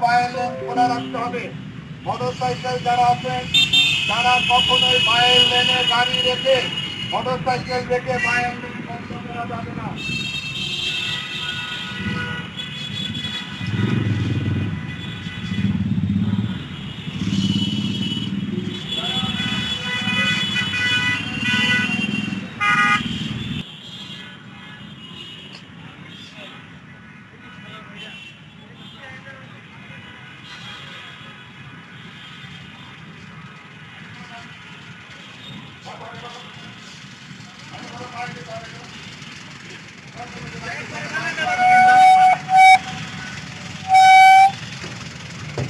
Buyer lane খোলা রাখতে হবে। মোটরসাইকেল যারা আছেন তারা কখনোই বায়ার লেনে গাড়ি রেখে মোটরসাইকেল রেখে বায়ার লেন বন্ধ করা যাবে না।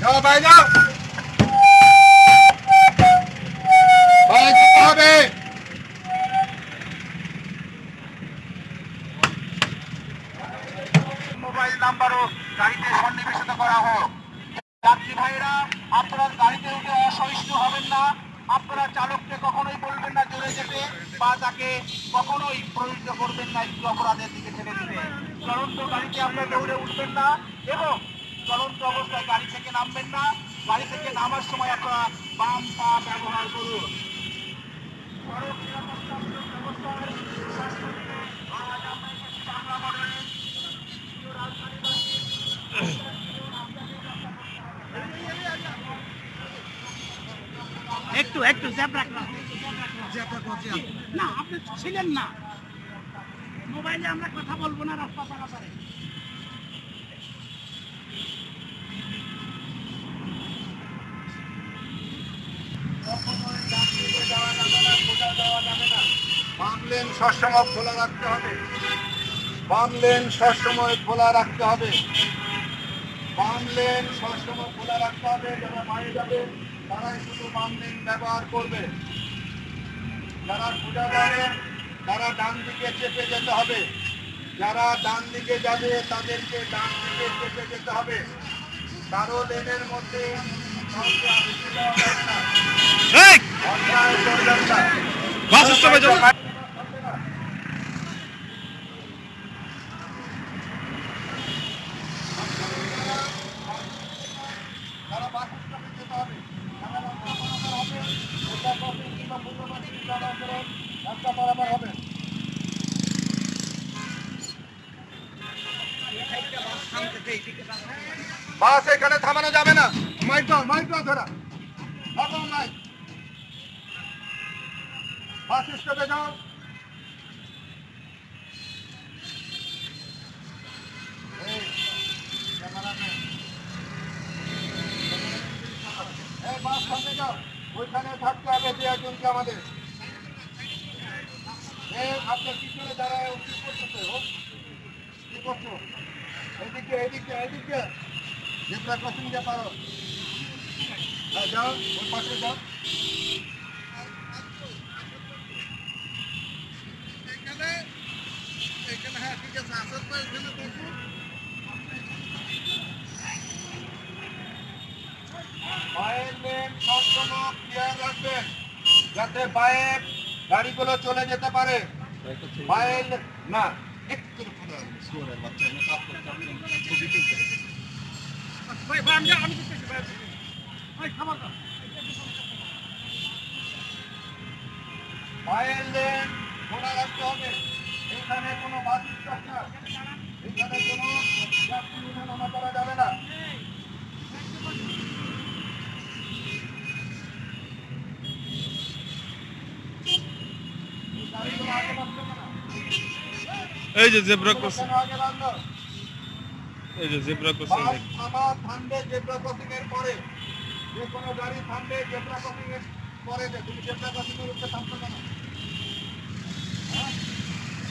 যাও ভাই যাও, ভাই যেতে হবে। মোবাইল নাম্বারও গাড়িতে সন্নিবেশিত করা হোক। যাত্রী ভাইরা, আপনারা গাড়িতে উঠে অসহিষ্ণু হবেন না। আপনারা চালককে কখনোই বলবেন না জোরে যেতে, বা তাকে কখনোই প্ররোচিত করবেন না একটু অপরাধের দিকে ঠেলে দিতে। চলন্ত গাড়িতে আপনারা দৌড়ে উঠবেন না এবং চলন্ত অবস্থায় গাড়ি থেকে নামবেন না। গাড়ি থেকে নামার সময় আপনারা বাম পা ব্যবহার করুন। সড়ক নিরাপত্তামূলক ব্যবস্থায় স্বাস্থ্য দিকে আজ আমরা এসেছি বাংলা মডেলে। একটু একটু না, আপনি ছিলেন না মোবাইলে, আমরা কথা বলবো না রাস্তা পারাপারে। বাম লেন সবসময় খোলা রাখতে হবে। বাম লেন সবসময় খোলা রাখতে হবে। বাম লেন সবসময় খোলা রাখতে হবে। যারা বাইরে যাবে তারাই শুধু বাম লেন ব্যবহার করবে। যারা সোজা যাবে তারা ডান দিকে চেপে যেতে হবে। যারা ডান দিকে যাবে তাদেরকে ডান দিকে চেপে যেতে হবে। কারো লেনের মধ্যে কাউকে আসতে দেওয়া যাবে না। অন্যায় করবেন না। যারা বাস স্টপে যেতে হবে, যারা রাস্তা পারাপার হবে, ওটা ক্রসিং কিংবা পূর্ববাসী যারা করেন রাস্তা পারাপার হবে। বাস এখানে থামানো যাবে না। মাইক দাও, মাইক দাও ধরা মাইক। বাস স্টপে যাও। বাস সামনে যাও, ওইখানে থাকতে হবে যে একজনকে আমাদের। আপনার পিছনে যারা কি করতেছে, কি করছো? এদিকে এদিকে এদিকে জেব্রা ক্রসিং দিয়ে পারো। যাও ওই পাশে যাও। এখানে হ্যাঁ ঠিক আছে, আসার পর এখানে দেখো। বায়ের লেন সবসময় ক্লিয়ার রাখবেন যাতে বাইরের গাড়িগুলো চলে যেতে পারে। বায়ের না একটু বায়ের লেন খোলা রাখতে হবে। এখানে কোনো বাস স্টপ না, এখানে কোনো যাত্রী উঠানামা করা যাবে না। এই যে জেব্রা ক্রসিং, এই যে জেব্রা ক্রসিং আমার থামবে জেব্রা ক্রসিং এর পরে। যে কোনো গাড়ি থামবে জেব্রা ক্রসিং এর পরে। তুমি জেব্রা ক্রসিং এর উপরে থামছো কেন? হ্যাঁ,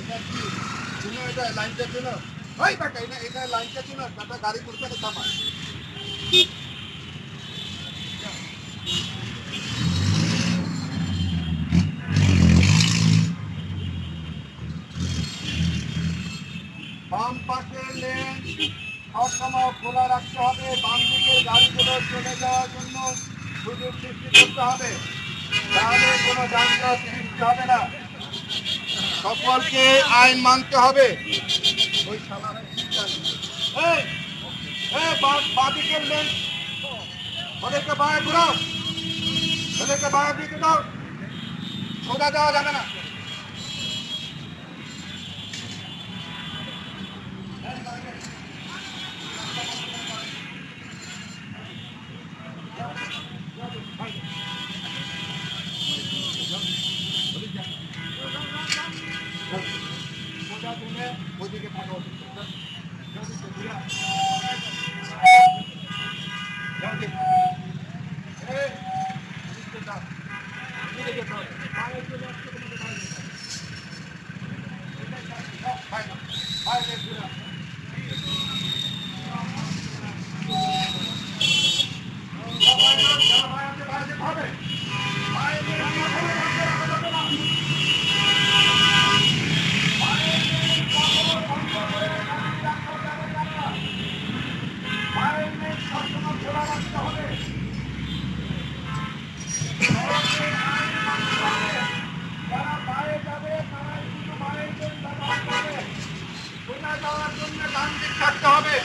এটা কি চিনো? এটা লাইনটা চিনো? ওই বাটা এটা লাইনটা চিনো? বাটা গাড়ি করতে থামা। বাম পাশের লেন সবসময় খোলা রাখতে হবে। বাম দিকের গাড়িগুলো চলে যাওয়ার জন্য সুযোগ সৃষ্টি করতে হবে, তাহলে কোনো যানজট সৃষ্টি হবে না। সকলকে আইন মানতে হবে। ওই বাদিকের লেন ওদেরকে বাইরে ঘুরাও, ওদেরকে বাইরে দিতে দাও, সোজা যাওয়া যাবে না। সোজা তুমি ওদিকে থাকা উচিত। থাকতে হবে।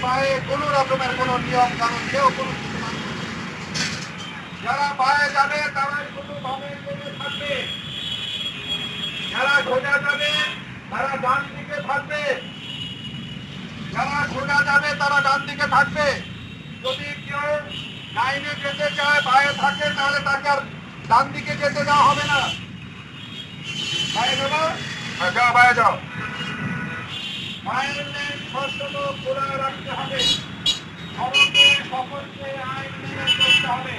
বাইরে কোন রকমের কোন নিয়ম কানুন কেউ কোনো কিছু মানবে না। যারা বাইরে যাবে তারাই শুধু বামের দিকে থাকবে, যারা সোজা যাবে তারা ডান দিকে থাকবে, যারা সোজা যাবে তারা ডান দিকে থাকবে। যদি কেউ লাইনে যেতে চায় বাইরে থাকে তাহলে তাকে আর ডান দিকে যেতে দেওয়া হবে না। বাইরে যাবো, যাও বাইরে যাও। বাইরের লেন সবসময় খোলা রাখতে হবে, সড়কে সকলকে আইন মেনে চলতে হবে।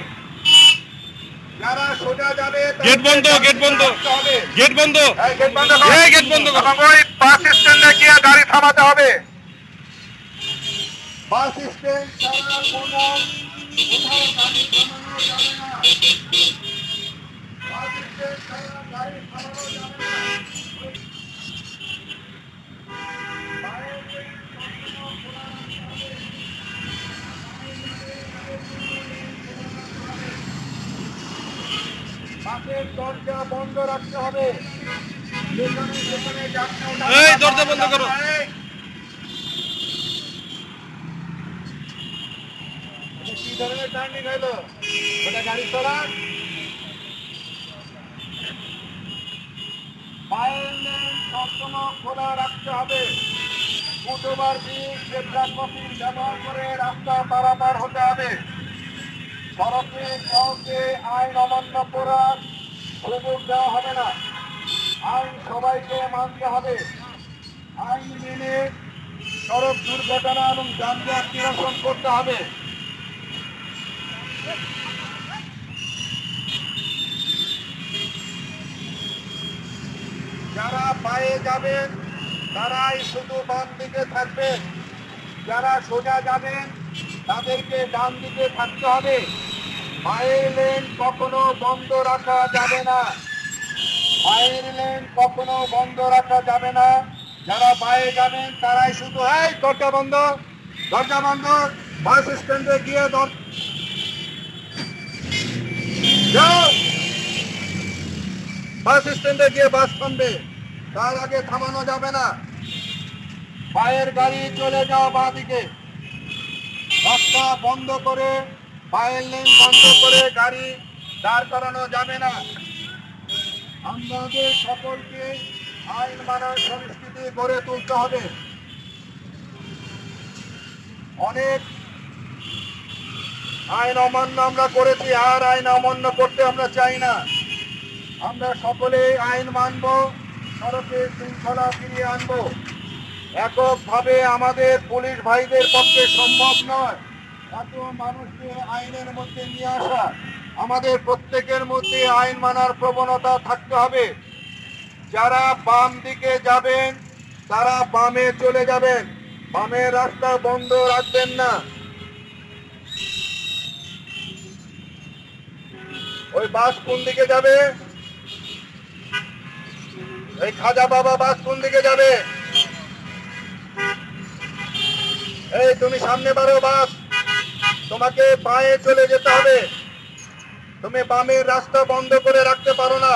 যারা সোজা যাবে গেট বন্ধ, গেট বন্ধ, গেট বন্ধ, গেট বন্ধ, গেট বন্ধ করো। এবং ওই বাস স্ট্যান্ডে গিয়ে গাড়ি থামাতে হবে। বাস স্ট্যান্ড ছাড়া কোনো কোথাও গাড়ি থামানো যাবে না। বাস স্ট্যান্ড ছাড়া গাড়ি থামানো যাবে না। বাইরের লেন সবসময় খোলা রাখতে হবে। বাসের দরজা বন্ধ রাখতে হবে। যেখানে যেখানে যাত্রী ওঠানো এই দরজা বন্ধ করো। কি ধরনের টার্নিং হইলো? ওটা গাড়ি চালান। বাইরের লেন সবসময় খোলা রাখতে হবে। বুধবার দিন জেব্রা ক্রসিং ব্যবহার করে রাস্তা পারাপার হতে হবে। সড়কে কাউকে আইন অমান্য করার সুযোগ দেওয়া হবে না। আইন সবাইকে মানতে হবে। আইন মেনে সড়ক দুর্ঘটনা এবং যানজট নিরসন করতে হবে। যারা পায়ে যাবেন তারাই শুধু বাম দিকে থাকবেন, যারা সোজা যাবেন তাদেরকে ডান দিকে থাকতে হবে। পায়ের লেন কখনো বন্ধ রাখা যাবে না, পায়ের লেন কখনো বন্ধ রাখা যাবে না। যারা পায়ে যাবেন তারাই শুধু এই দরজা বন্ধ, দরজা বন্ধ। বাস স্ট্যান্ডে গিয়ে যাও, বাস স্ট্যান্ডে গিয়ে বাস থামবে, তার আগে থামানো যাবে না। পায়ের গাড়ি চলে যাও বাঁ দিকে। রাস্তা বন্ধ করে পায়ের লেন বন্ধ করে গাড়ি দাঁড় করানো যাবে না। আমাদের সকলকে আইন মানার সংস্কৃতি গড়ে তুলতে হবে। অনেক আইন অমান্য আমরা করেছি, আর আইন অমান্য করতে আমরা চাই না। আমরা সকলে আইন মানব, সড়কে শৃঙ্খলা ফিরিয়ে আনবো। এককভাবে আমাদের পুলিশ ভাইদের পক্ষে সম্ভব নয় এত মানুষকে আইনের মধ্যে নিয়ে আসা। আমাদের প্রত্যেকের মধ্যে আইন মানার প্রবণতা থাকতে হবে। যারা বাম দিকে যাবেন তারা বামে চলে যাবেন, বামের রাস্তা বন্ধ রাখবেন না। ওই বাস কোন দিকে যাবে? এই খাজা বাবা বাস কোন দিকে যাবে? এই তুমি সামনে বাড়ো, বাস তোমাকে পায়ে চলে যেতে হবে। তুমি বামের রাস্তা বন্ধ করে রাখতে পারো না।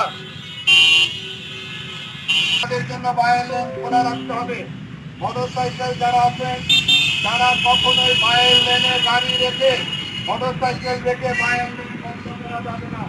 তাদের জন্য বায়ার লেন খোলা রাখতে হবে। মোটরসাইকেল যারা আছেন তারা কখনোই বায়ার লেনে গাড়ি রেখে মোটরসাইকেল রেখে বায়ার লেন বন্ধ করা যাবে না।